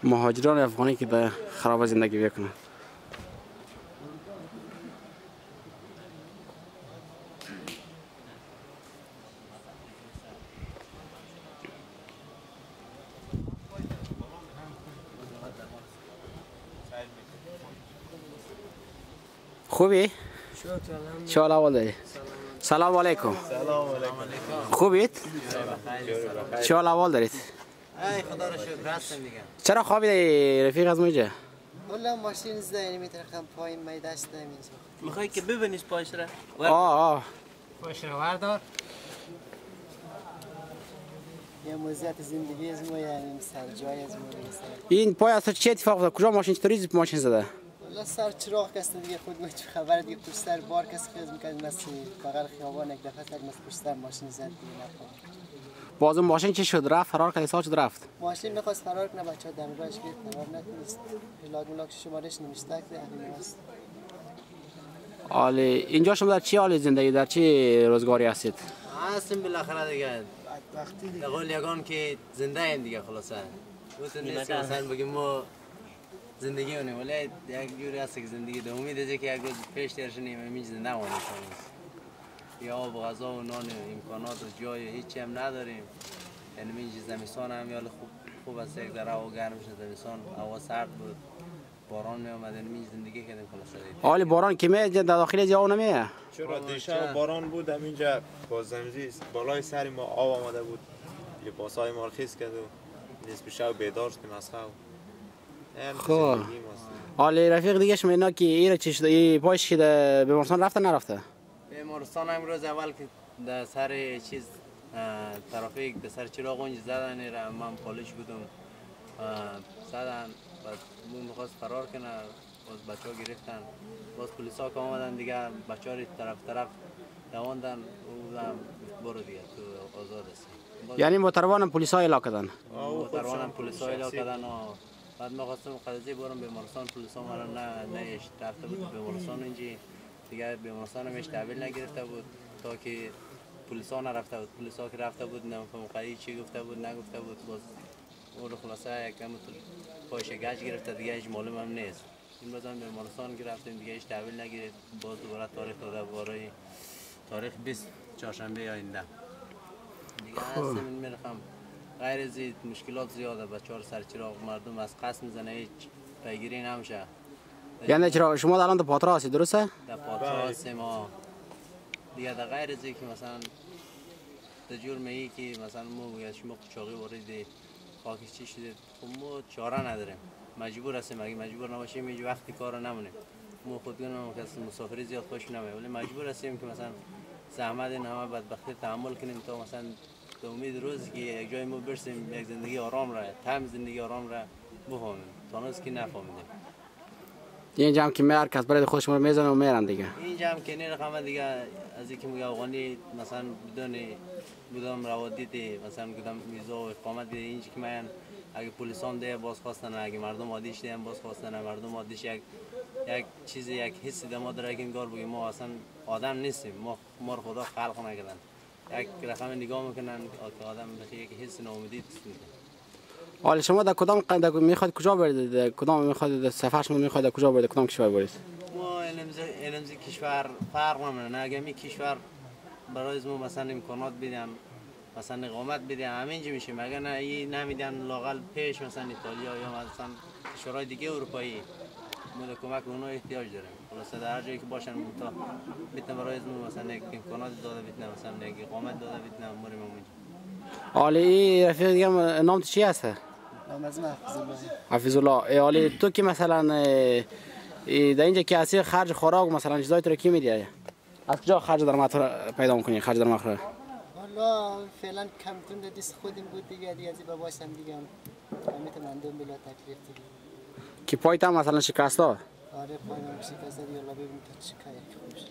مهاجران افغانی که در خراب زندگی بکنن. خوبی؟ چه حال داری؟ سلام علیکم. خوبید؟ چه حال دارید؟ خدا رو شکر هستم دیگه. چرا خوابیدی رفیق از اینجا؟ والله ماشین زده نمیتونم پایین میداشت اینجا. میخوای که ببینیش پایش را؟ پایش را وردار. یه موزیت زندگی از ما یعنی سر جای از ما این پای اصلا چه اتفاق افتاد؟ کجا ماشین چطوری ماشین زده؟ والله سر چراغ کست دیگه خود ما چه خبر دیگه پشت سر بار کس خیز میکنه مثل بغل خیابان یک دفعه تک مثل پشت سر ماشین زد دیگه نفهم. باز اون ماشین چی شد؟ رفت فرار کرد؟ شد رفت؟ ماشین میخواست فرار کنه بچه‌ها در راهش گرفت فرار نتونست. پلاک شمارش نمیشته که همین است. حالی اینجا شما در چی حال زندگی در چی روزگاری هستید؟ هستیم بالاخره دیگه. وقتی دیگه قول یگان که زنده ایم دیگه خلاصه. گفتن نیست که مثلا بگیم ما زندگی اونیم ولی یک جوری هست که زندگی ده امید است که یک روز پیش درشنیم همین زنده مانیم یا آب و غذا و نان امکانات و جای هیچی هم نداریم. یعنی این زمستان هم یا خوب است یک در هوا گرم شد زمستان هوا سرد بود باران می اومد این زندگی کردیم خلاصه. حالی باران که می در داخل جا نمیه؟ چرا دیشب باران بود همینجا با زمزی بالای سر ما آب آمده بود لباسای ما خیس کرد و نصف شب بیدار شدیم از خواب. خب حالی رفیق دیگه شما اینا که ایره چی شده ای پایش که به بیمارستان رفته نرفته؟ بیمارستان امروز اول که در سر چیز ترافیک در سر چراغ اونجا زدن را من پالیش بودم زدن بعد میخواست فرار کنه باز بچه ها گرفتن باز پلیس ها که آمدن دیگه بچه ها طرف دواندن و برو دیگه تو آزاد هستی. یعنی محترمانم پلیس ها اعلام کردن؟ محترمانم پلیس ها اعلام کردن و بعد ما خواستم قضیه برم بیمارستان پلیس ها مرا نه رفته بود بیمارستان اینجا دیگه بیمارستان همیش تحویل نگرفته بود تا که پلیس ها نرفته بود پلیس ها که رفته بود نمیفهم قضیه چی گفته بود نگفته بود باز اون رو خلاصه یکم پایش گچ گرفته دیگه هیچ معلوم هم نیست. این باز هم بیمارستان که رفتیم دیگه هیچ تحویل نگرفت باز دوباره تاریخ داده برای تاریخ 20 چهارشنبه آینده دیگه هستم میرخم غیر از مشکلات زیاده بچه‌ها سر چراغ مردم از قصد میزنه هیچ پیگیری نمیشه. یعنی چرا شما الان در پاترا هستید درسته؟ در پاترا هستیم ما دیگه در غیر از که مثلا در جرم ای که مثلا ما بگید شما قچاقی وارد خاکش چی شده خب ما چاره نداریم مجبور هستیم اگه مجبور نباشیم هیچ وقتی کار نمونیم ما خودمون کسی مسافری زیاد خوش نمیاد ولی مجبور هستیم که مثلا زحمت این همه بدبختی تحمل کنیم تا مثلا به امید روزی که یک جای ما برسیم یک زندگی آرام را طعم زندگی آرام را بفهمیم تا روز که نفهمیدیم. اینجا هم که هر کس برای خودش رو میزنه و میرن دیگه. اینجا هم که نه رقم دیگه از اینکه میگه افغانی مثلا بدون روادیت مثلا کدام ویزا و اقامت بده اینجا که من اگه پلیسان ده باز خواستن اگه مردم عادیش ده باز خواستن مردم عادیش یک چیزی یک حسی دما داره که انگار بگیم ما اصلا آدم نیستیم ما رو خدا خلق نکردن یک رقم نگاه میکنن که آدم یک حس ناامیدی میده. حالا شما در کدام میخواد کجا برید کدام میخواد سفر شما میخواد کجا برید کدام کشور برید؟ ما علمزی کشور فرق نمیکنه اگه می کشور برای ما مثلا امکانات بدیم مثلا اقامت بدیم همینجا میشیم اگر نه این نمیدن لاقل پیش مثلا ایتالیا یا مثلا کشورهای دیگه اروپایی ما کمک اونها احتیاج داریم خلاص در هر جایی که باشن تا بتونن برای ما مثلا یک امکانات داده بتونن مثلا یک اقامت داده بتونن موریم اونجا. حالی رفیق دیگه نام چی هست؟ نام از حفیظ الله. حفیظ الله. حالی تو که مثلا در اینجا که اصیل خرج خوراک مثلا چیزای تو رو کی میده؟ از کجا خرج درآمد پیدا می‌کنی؟ خرج درآمد رو؟ والا فعلا کمتون در دست خودم بود دیگه از این باباشم دیگه میتونم دوم بلا تکلیف دیگه. کی پایت هم مثلا شکست داد؟ آره پایم شکست داد یالا ببین تا چی کاری خوبش.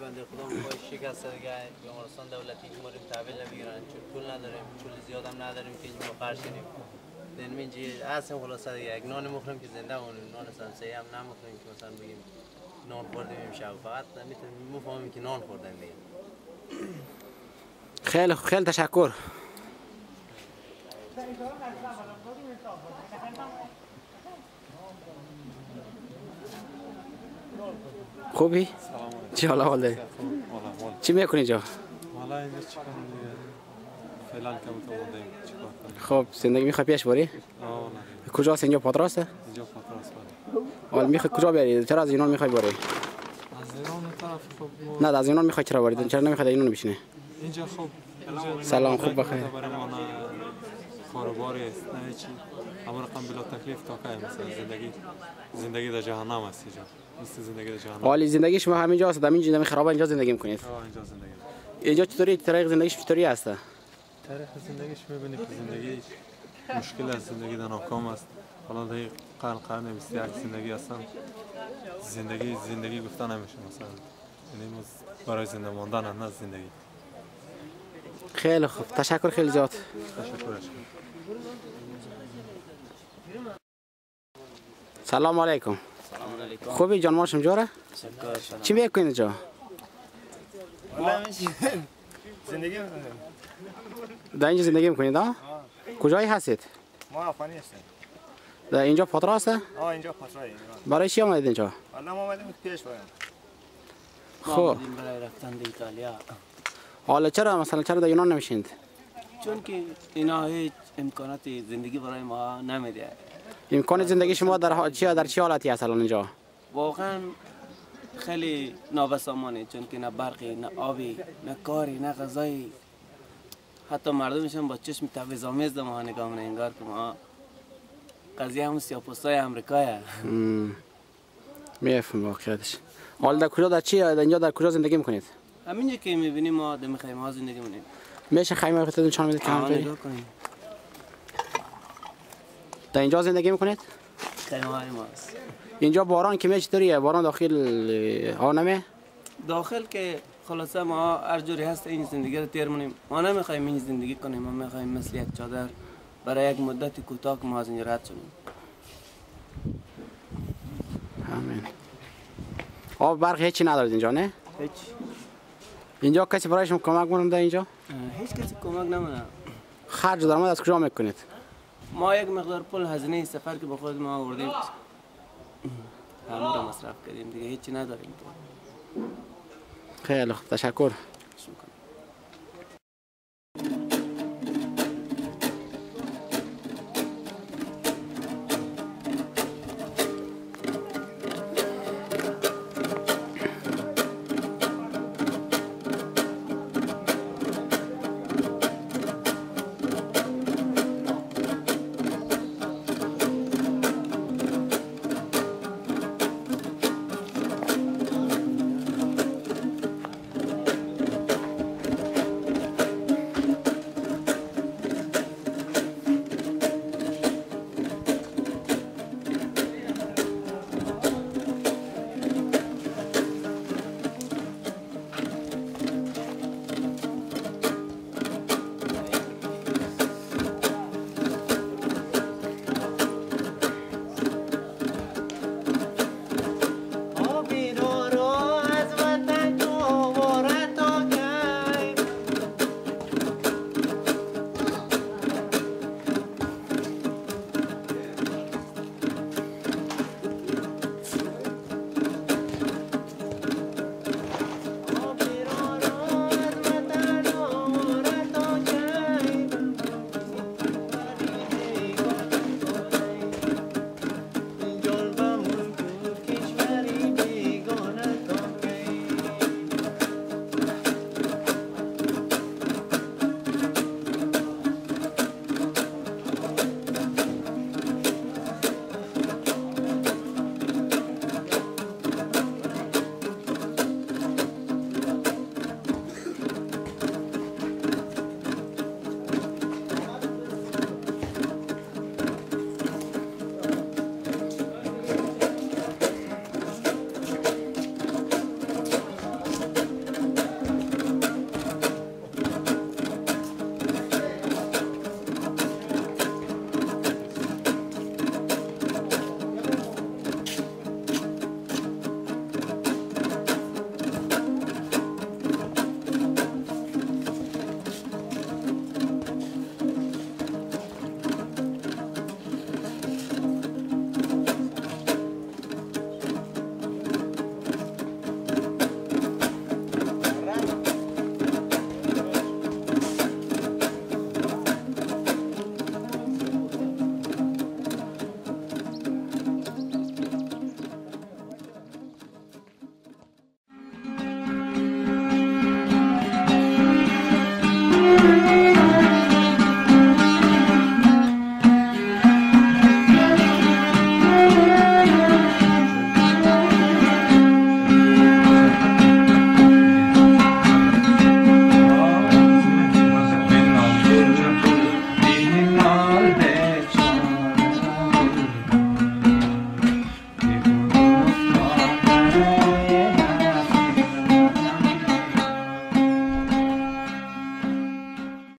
بنده خدا پای شکست دیگه بیمارستان دولتی که ما رو تحویل نمیگیرن چون پول نداریم پول زیاد هم نداریم که ما خرج کنیم دنمینجی اصلا خلاصه دیگه یک نان مخوریم که زنده مونیم نان سمسه هم نمخوریم که مثلا بگیم نان خوردیم امشب فقط میتونیم مفهمیم که نان خوردن دیگه. خیلی تشکر. خوبی؟ چی حال داری؟ چی میکنی جا؟ حالا اینجا چیکار دیگه فعلا کم تو موندیم چیکار خب کنیم. زندگی میخوای پیش بری؟ نه. کجاست اینجا پاتراسه؟ اینجا پاتراس بود. حالا میخوای کجا بری؟ چرا از ایران میخوای بری؟ از ایران طرف خب نه از ایران میخوای چرا بری؟ چرا نمیخوای ایران بشینی؟ اینجا خب سلام خوب بخیر. برای ما نه کاروباری است نه چی. اما رقم بلا تکلیف تا که مثلا زندگی در جهنم است اینجا. مثل زندگی در جهنم. حالی زندگی شما همینجاست، همین خرابه اینجا زندگی میکنید. اینجا زندگی. اینجا چطوری طریق زندگیش چطوری است؟ تاریخ زندگیش میبینید که زندگی مشکل است، زندگی در ناکام است. حالا در قرن 21 زندگی هستن. زندگی گفته نمیشه مثلا. یعنی برای زنده ماندن نه زندگی. خیلی خوب، تشکر خیلی زیاد. تشکرش. سلام علیکم. خوبی جان ماشم جوره؟ چی میکنید اینجا؟ زندگی میکنم. در اینجا زندگی میکنید ها؟ کجایی هستید؟ ما افغانی هستیم. در اینجا پاتراسه؟ اینجا پاترای. برای چی آمدید اینجا؟ حالا ما اومدیم پیش بریم. خب برای رفتن به ایتالیا. حالا چرا مثلا چرا در یونان نمیشید؟ چون که اینا هیچ امکانات زندگی برای ما نمیده. امکان زندگی شما در چه حالتی هست الان اینجا؟ واقعا خیلی نابسامانه، چون که نه برقی، نه آبی، نه کاری، نه غذایی. حتی مردمشون با چشم تبعیض‌آمیز به ما نگاه می‌کنن، انگار که ما قضیه همون سیاه‌پوستای آمریکایه. میفهم واقعیتش. حالا در کجا در اینجا در کجا زندگی میکنید؟ همینجا که می‌بینیم ما در خیمه‌ها زندگی می‌کنیم. میشه خیمه خودتون نشون بدید که نگاه کنیم. در اینجا زندگی میکنید؟ خیمه‌های ماست. اینجا باران که میشه چطوریه؟ باران داخل آنمه؟ داخل که خلاصه ما هر جوری هست این زندگی رو تیر کنیم. ما نمیخوایم این زندگی کنیم، ما میخوایم مثل یک چادر برای یک مدت کوتاه که ما از اینجا رد شدیم. آمین. آب برق هیچی ندارید اینجا نه؟ هیچ. اینجا کسی برای شما کمک میکنه اینجا؟ هیچ کسی کمک نمیکنه. خرج درآمد از کجا میکنید؟ ما یک مقدار پول هزینه سفر که با خود ما آوردیم همون رو مصرف کردیم، دیگه هیچی نداریم. خیلی خوب، تشکر. شکر.